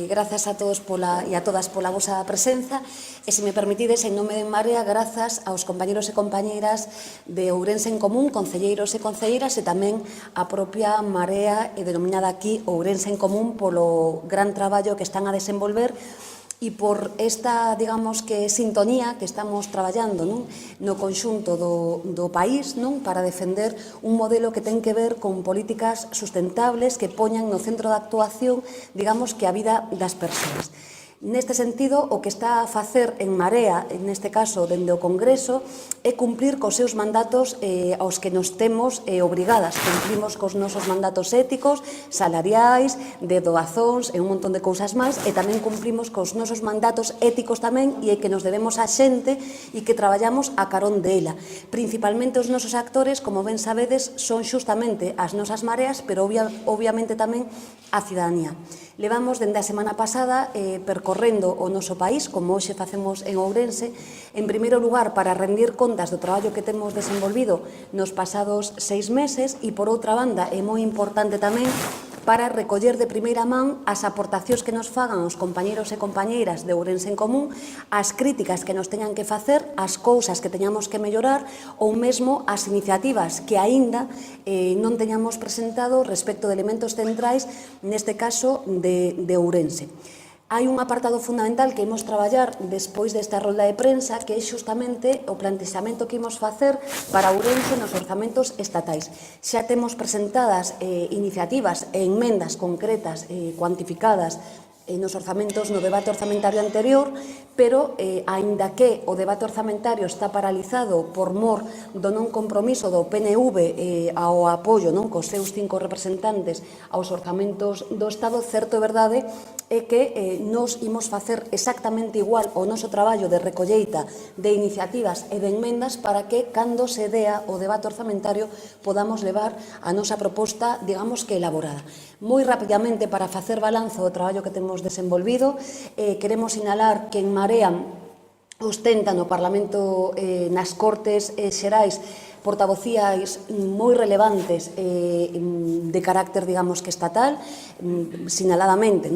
Grazas a todos e a todas pola vosa presenza e, se me permitides, en nome de En Marea, grazas aos compañeros e compañeiras de Ourense en Común, concelleiros e concelleiras, e tamén a propia Marea, denominada aquí Ourense en Común, polo gran traballo que están a desenvolver e por esta, digamos, que sintonía que estamos traballando no conxunto do país para defender un modelo que ten que ver con políticas sustentables que poñan no centro da actuación, digamos, que a vida das persoas. Neste sentido, o que está a facer En Marea, neste caso, dende o Congreso, é cumplir cos seus mandatos aos que nos temos obrigadas. Cumplimos cos nosos mandatos éticos, salariais, de doazóns e un montón de cousas máis, e tamén cumplimos cos nosos mandatos éticos tamén e que nos debemos á xente e que traballamos a carón dela. Principalmente os nosos actores, como ben sabedes, son xustamente as nosas mareas, pero obviamente tamén a cidadanía. Levamos dende a semana pasada percorrendo o noso país, como hoxe facemos en Ourense, en primeiro lugar para rendir contas do traballo que temos desenvolvido nos pasados 6 meses e, por outra banda, é moi importante tamén para recoller de primeira man as aportacións que nos fagan os compañeros e compañeiras de Ourense en Común, as críticas que nos teñan que facer, as cousas que teñamos que mellorar ou mesmo as iniciativas que aínda non teñamos presentado respecto de elementos centrais, neste caso de Ourense. Hai un apartado fundamental que imos traballar despois desta rolda de prensa, que é xustamente o plantexamento que imos facer para Ourense nos orzamentos estatais. Xa temos presentadas iniciativas e enmendas concretas, cuantificadas, nos orzamentos, no debate orzamentario anterior, pero, aínda que o debate orzamentario está paralizado por mor do non compromiso do PNV ao apoio cos seus 5 representantes aos orzamentos do Estado, certo e verdade é que nos imos facer exactamente igual o noso traballo de recolleita de iniciativas e de enmendas para que, cando se dea o debate orzamentario, podamos levar a nosa proposta, digamos que elaborada. Moi rapidamente, para facer balanzo do traballo que temos desenvolvido, queremos sinalar que En Marea ostenta no Parlamento, nas Cortes Xerais, portavocías moi relevantes de carácter, digamos, que estatal, sinaladamente,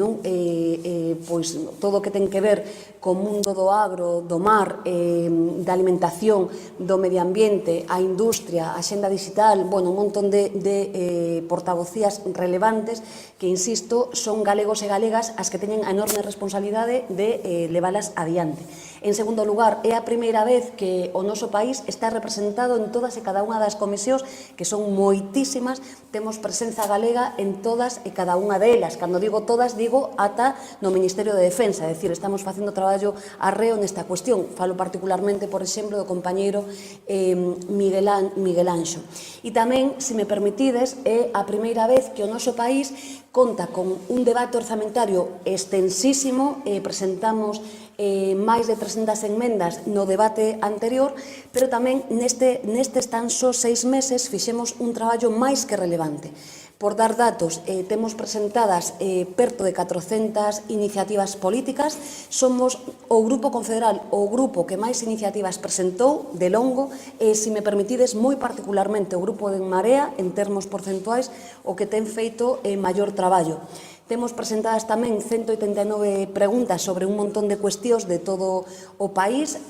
pois todo o que ten que ver co mundo do agro, do mar, da alimentación, do medio ambiente, a industria, a xenda digital, un montón de portavocías relevantes que, insisto, son galegos e galegas as que teñen a enorme responsabilidade de leválas adiante. En segundo lugar, é a primeira vez que o noso país está representado en todas e cada unha das comisións, que son moitísimas, temos presenza galega en todas e cada unha delas. Cando digo todas, digo ata no Ministerio de Defensa, é dicir, estamos facendo traballo arreo nesta cuestión. Falo particularmente, por exemplo, do compañeiro Miguel Anxo. E tamén, se me permitides, é a primeira vez que o noso país conta con un debate orzamentario extensísimo, presentamos máis de 300 enmendas no debate anterior, pero tamén nestes tan só 6 meses fixemos un traballo máis que relevante. Por dar datos, temos presentadas perto de 400 iniciativas políticas, somos o Grupo Confederal, o grupo que máis iniciativas presentou, de longo, e, se me permitides, moi particularmente o Grupo de En Marea, en termos porcentuais, o que ten feito maior traballo. Temos presentadas tamén 189 preguntas sobre un montón de cuestións de todo o país.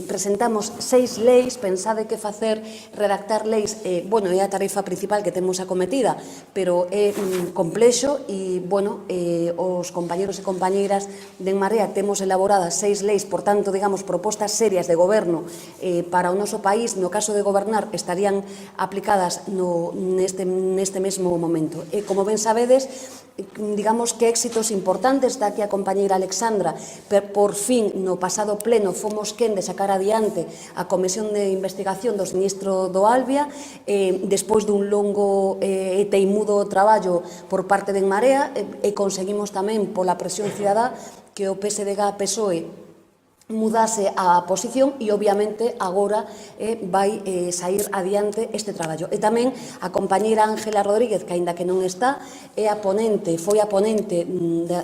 Presentamos 6 leis, pensade que facer, redactar leis, é a tarefa principal que temos acometida, pero é complexo e, os compañeros e compañeiras de En Marea temos elaboradas 6 leis, por tanto, digamos, propostas serias de goberno para o noso país, no caso de gobernar, estarían aplicadas neste mesmo momento. E, como ben sabedes, digamos que éxitos importantes, está aquí a compañeira Alexandra, por fin no pasado pleno fomos quen de sacar adiante a Comisión de Investigación do Sinistro do Albia, despois dun longo e teimudo traballo por parte de En Marea, e conseguimos tamén pola presión cidadá que o PSDG-PSOE mudase a posición e, obviamente, agora vai sair adiante este traballo. E tamén a compañeira Ángela Rodríguez, que aínda que non está, é a ponente, foi a ponente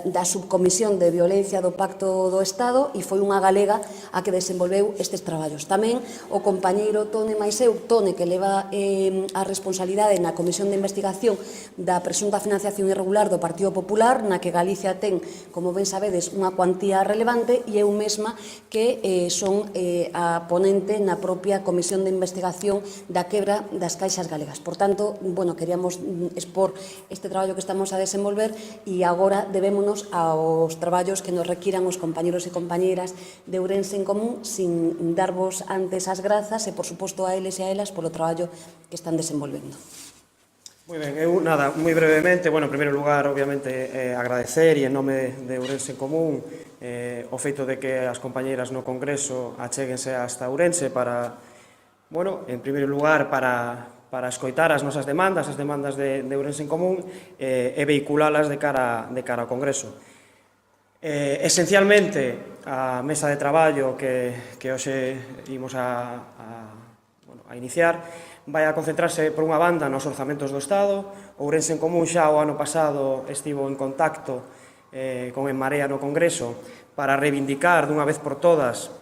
da subcomisión de violencia do Pacto do Estado e foi unha galega a que desenvolveu estes traballos. Tamén o compañeiro Tone Maiseu, Tone, que leva a responsabilidade na Comisión de Investigación da presunta financiación irregular do Partido Popular, na que Galicia ten, como ben sabedes, unha cuantía relevante, e eu mesma que son a ponente na propia Comisión de Investigación da quebra das caixas galegas. Por tanto, queríamos expor este traballo que estamos a desenvolver e agora debémonos aos traballos que nos requiran os compañeros e compañeiras de Ourense en Común, sin darvos antes as grazas e, por suposto, a eles e a elas polo traballo que están desenvolvendo. Moi ben, eu, nada, moi brevemente, en primeiro lugar, obviamente, agradecer e en nome de Ourense en Común o feito de que as compañeiras no Congreso achéguense hasta Ourense para, en primeiro lugar, para escoitar as nosas demandas, as demandas de Ourense en Común e vehiculalas de cara ao Congreso. Esencialmente, a mesa de traballo que hoxe imos a iniciar vai a concentrarse, por unha banda, nos orzamentos do Estado. Ourense en Común xa o ano pasado estivo en contacto con En Marea no Congreso para reivindicar dunha vez por todas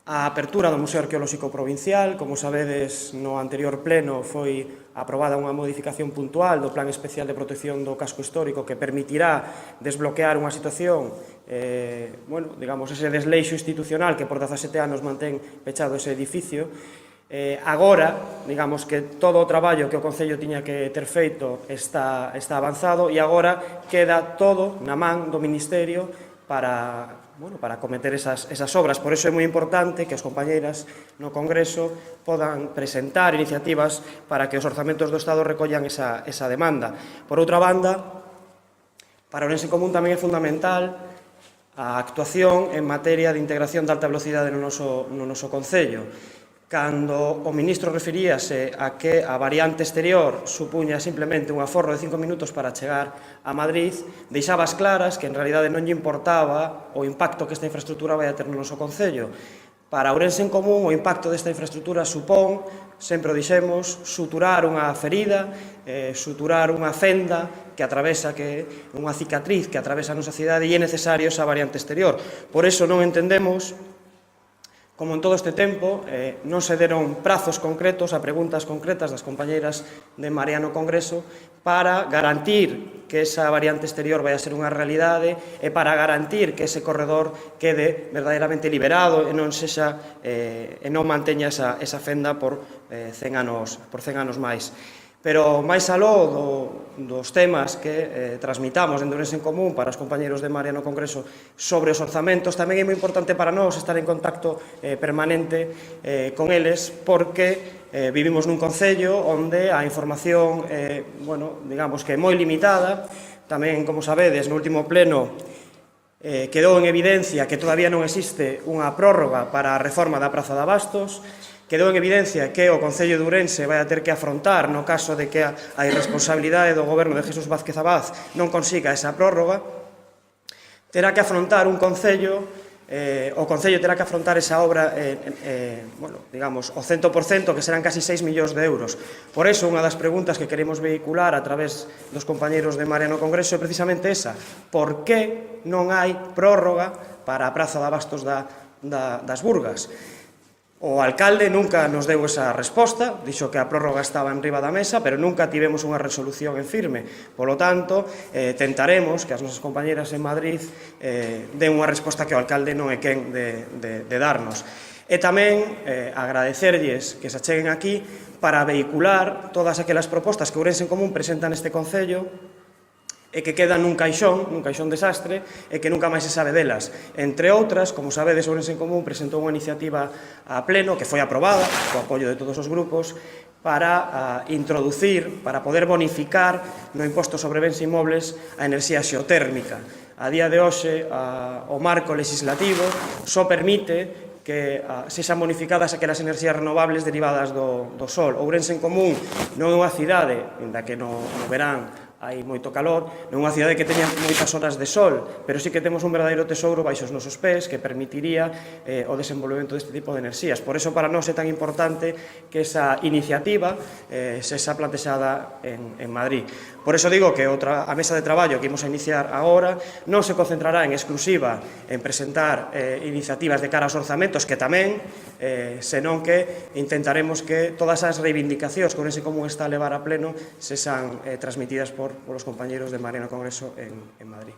a apertura do Museo Arqueolóxico Provincial. Como sabedes, no anterior pleno foi aprobada unha modificación puntual do Plan Especial de Protección do Casco Histórico que permitirá desbloquear unha situación, ese desleixo institucional que por 17 anos mantén pechado ese edificio. Agora, digamos que todo o traballo que o Concello tiña que ter feito está avanzado e agora queda todo na man do Ministerio para cometer esas obras. Por iso é moi importante que as compañeiras no Congreso podan presentar iniciativas para que os orzamentos do Estado recollan esa demanda. Por outra banda, para Ourense en Común tamén é fundamental a actuación en materia de integración de alta velocidade no noso Concello. Cando o ministro referíase a que a variante exterior supuña simplemente un aforro de 5 minutos para chegar a Madrid, deixaba as claras que en realidade non lle importaba o impacto que esta infraestructura vai a ter no noso Concello. Para Ourense en Común, o impacto desta infraestructura supón, sempre o dixemos, suturar unha ferida, suturar unha fenda que atravesa, que é unha cicatriz que atravesa a nosa cidade, e é necesario esa variante exterior. Por iso non entendemos, como en todo este tempo, non se deron prazos concretos a preguntas concretas das compañeiras de Marea no Congreso para garantir que esa variante exterior vai a ser unha realidade e para garantir que ese corredor quede verdadeiramente liberado e non manteña esa fenda por 100 anos máis. Pero máis aló dos temas que transmitamos dende Ourense en Común para os compañeiros de Marea no Congreso sobre os orzamentos, tamén é moi importante para nós estar en contacto permanente con eles, porque vivimos nun concello onde a información digamos que é moi limitada. Tamén, como sabedes, no último pleno quedou en evidencia que todavía non existe unha prórroga para a reforma da Praza de Abastos. Quedou en evidencia que o Concello de Ourense vai a ter que afrontar, no caso de que a irresponsabilidade do goberno de Jesús Vázquez Abad non consiga esa prórroga, terá que afrontar o Concello terá que afrontar esa obra, digamos, o 100%, que serán casi 6 millóns de euros. Por iso, unha das preguntas que queremos vehicular a través dos compañeiros de Marea no Congreso é precisamente esa: por que non hai prórroga para a Praza de Abastos das Burgas? O alcalde nunca nos deu esa resposta, dixo que a prórroga estaba en riba da mesa, pero nunca tivemos unha resolución en firme. Polo tanto, tentaremos que as nosas compañeras en Madrid den unha resposta que o alcalde non é quen de darnos. E tamén agradecerlles que se acheguen aquí para vehicular todas aquelas propostas que Ourense en Común presenta neste Concello e que quedan nun caixón desastre, e que nunca máis se sabe delas. Entre outras, como sabedes, Ourense en Común presentou unha iniciativa a pleno, que foi aprobada, co apoio de todos os grupos, para introducir, para poder bonificar no imposto sobre bens inmobles a enerxía xeotérmica. A día de hoxe, o marco legislativo só permite que sexan bonificadas aquelas enerxías renovables derivadas do sol. Ourense en Común non é unha cidade, inda que no verán hai moito calor, non é unha cidade que teña moitas horas de sol, pero sí que temos un verdadeiro tesouro baixo os nosos pés que permitiría o desenvolvemento deste tipo de enerxías. Por eso, para nós é tan importante que esa iniciativa sexa plantexada en Madrid. Por eso digo que a mesa de traballo que imos a iniciar agora non se concentrará en exclusiva en presentar iniciativas de cara aos orzamentos, que tamén, senón que intentaremos que todas as reivindicacións que Ourense Común está a levar a pleno sexan transmitidas por os compañeiros de Marea no Congreso en Madrid.